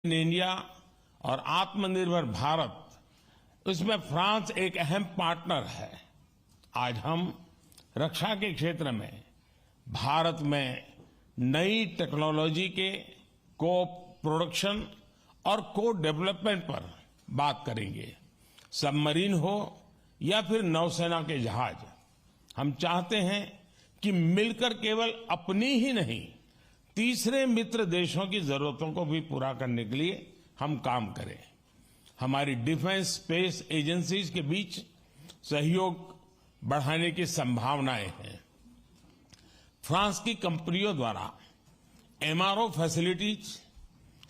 India और आत्मनिर्भर भारत, इसमें फ्रांस एक अहम पार्टनर है। आज हम रक्षा के क्षेत्र में भारत में नई टेक्नोलॉजी के को प्रोडक्शन और को डेवलपमेंट पर बात करेंगे। सबमरीन हो या फिर नौसेना के जहाज, हम चाहते हैं कि मिलकर केवल अपनी ही नहीं, तीसरे मित्र देशों की जरूरतों को भी पूरा करने के लिए हम काम करें। हमारी डिफेंस स्पेस एजेंसीज के बीच सहयोग बढ़ाने की संभावनाएं हैं। फ्रांस की कंपनियों द्वारा MRO facilities,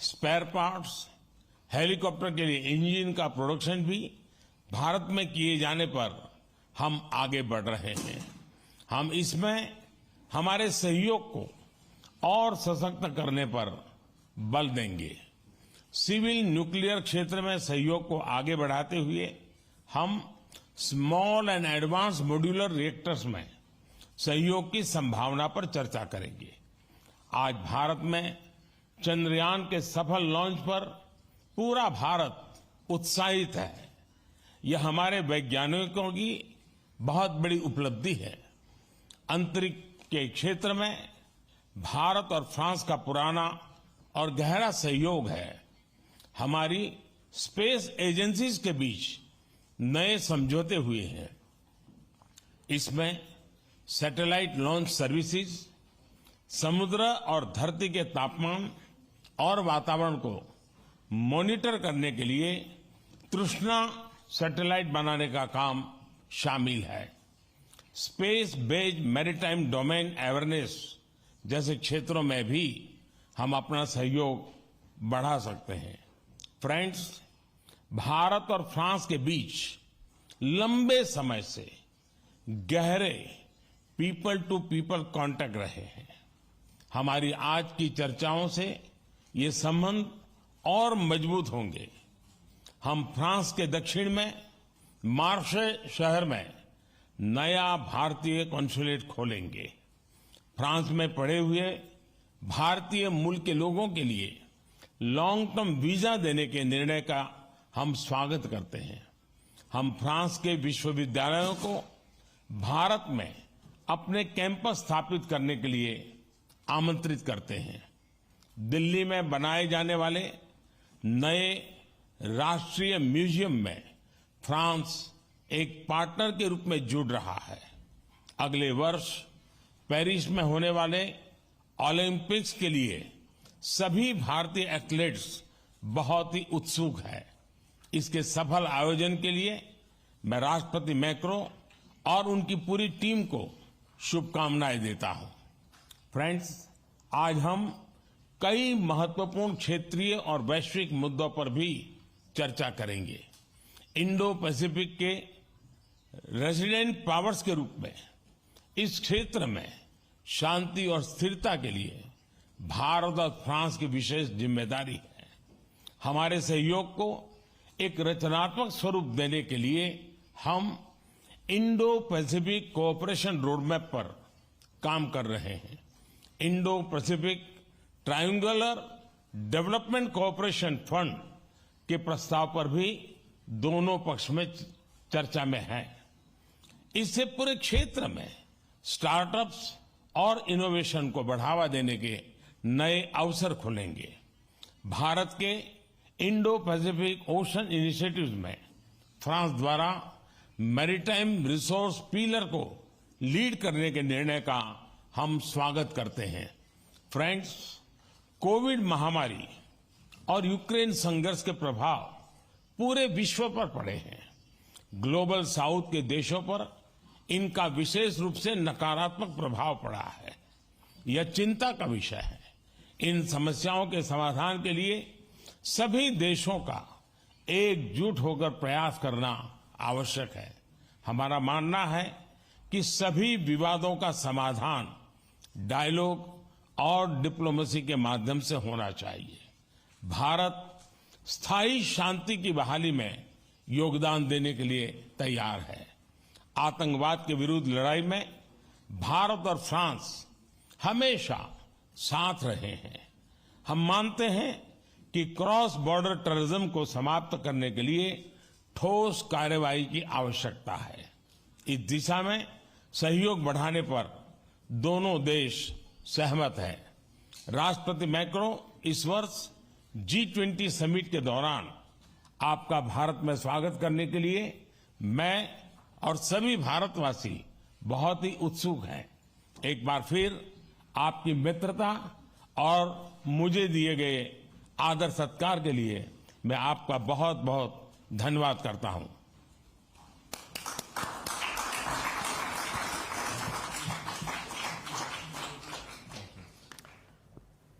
spare parts, helicopter के लिए इंजन का प्रोडक्शन भी भारत में किए जाने पर हम आगे बढ़ रहे हैं। हम इसमें हमारे सहयोग को और सशक्त करने पर बल देंगे। सिविल न्यूक्लियर क्षेत्र में सहयोग को आगे बढ़ाते हुए हम small and advance modular reactors में सहयोग की संभावना पर चर्चा करेंगे। आज भारत में चंद्रयान के सफल लॉन्च पर पूरा भारत उत्साहित है। यह हमारे वैज्ञानिकों की बहुत बड़ी उपलब्धि है। अंतरिक्ष के क्षेत्र में भारत और फ्रांस का पुराना और गहरा सहयोग है। हमारी स्पेस एजेंसीज के बीच नए समझौते हुए हैं। इसमें सैटेलाइट लॉन्च सर्विसेज, समुद्र और धरती के तापमान और वातावरण को मॉनिटर करने के लिए तृष्णा सैटेलाइट बनाने का काम शामिल है। Space based maritime domain awareness जैसे क्षेत्रों में भी हम अपना सहयोग बढ़ा सकते हैं। फ्रेंड्स, भारत और फ्रांस के बीच लंबे समय से गहरे पीपल टू पीपल कांटेक्ट रहे हैं। हमारी आज की चर्चाओं से ये संबंध और मजबूत होंगे। हम फ्रांस के दक्षिण में मार्से शहर में नया भारतीय कॉन्सुलेट खोलेंगे। फ्रांस में पड़े हुए भारतीय मूल के लोगों के लिए लॉन्ग टर्म वीजा देने के निर्णय का हम स्वागत करते हैं। हम फ्रांस के विश्वविद्यालयों को भारत में अपने कैंपस स्थापित करने के लिए आमंत्रित करते हैं। दिल्ली में बनाए जाने वाले नए राष्ट्रीय म्यूजियम में फ्रांस एक पार्टनर के रूप में जुड़ रहा है। अगले वर्ष पेरिस में होने वाले ओलंपिक्स के लिए सभी भारतीय एथलीट्स बहुत ही उत्सुक हैं। इसके सफल आयोजन के लिए मैं राष्ट्रपति मैक्रो और उनकी पूरी टीम को शुभकामनाएं देता हूं। फ्रेंड्स, आज हम कई महत्वपूर्ण क्षेत्रीय और वैश्विक मुद्दों पर भी चर्चा करेंगे। इंडो पैसिफिक के रेसिडेंट पावर्स के रूप में इस क्षेत्र में शांति और स्थिरता के लिए भारत और फ्रांस की विशेष जिम्मेदारी है। हमारे सहयोग को एक रचनात्मक स्वरूप देने के लिए हम इंडो पैसिफिक कोऑपरेशन रोडमैप पर काम कर रहे हैं। Indo Pacific triangular development cooperation fund के प्रस्ताव पर भी दोनों पक्ष में चर्चा में है। इससे पूरे क्षेत्र में स्टार्टअप्स और इनोवेशन को बढ़ावा देने के नए अवसर खुलेंगे। भारत के इंडो पैसिफिक ओशन इनिशिएटिव्स में फ्रांस द्वारा मैरीटाइम रिसोर्स पिलर को लीड करने के निर्णय का हम स्वागत करते हैं। फ्रेंड्स, कोविड महामारी और यूक्रेन संघर्ष के प्रभाव पूरे विश्व पर पड़े हैं। ग्लोबल साउथ के देशों पर इनका विशेष रूप से नकारात्मक प्रभाव पड़ा है। यह चिंता का विषय है। इन समस्याओं के समाधान के लिए सभी देशों का एकजुट होकर प्रयास करना आवश्यक है। हमारा मानना है कि सभी विवादों का समाधान डायलॉग और डिप्लोमेसी के माध्यम से होना चाहिए। भारत स्थायी शांति की बहाली में योगदान देने के लिए तैयार है। आतंकवाद के विरुद्ध लड़ाई में भारत और फ्रांस हमेशा साथ रहे हैं। हम मानते हैं कि क्रॉस बॉर्डर टेररिज्म को समाप्त करने के लिए ठोस कार्रवाई की आवश्यकता है। इस दिशा में सहयोग बढ़ाने पर दोनों देश सहमत हैं। राष्ट्रपति मैक्रो इस वर्ष G20 समिट के दौरान आपका भारत में स्वागत करने के लिए मैं और सभी भारतवासी बहुत ही उत्सुक हैं। एक बार फिर आपकी मित्रता और मुझे दिए गए आदर सत्कार के लिए मैं आपका बहुत बहुत धन्यवाद करता हूं।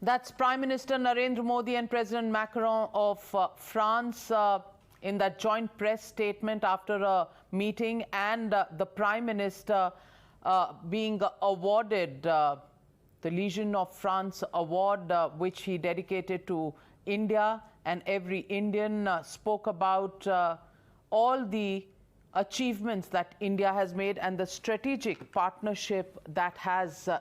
That's Prime Minister Narendra Modi and President Macron of France in that joint press statement after a meeting, and the Prime Minister being awarded the Legion of France award, which he dedicated to India, and every Indian spoke about all the achievements that India has made and the strategic partnership that has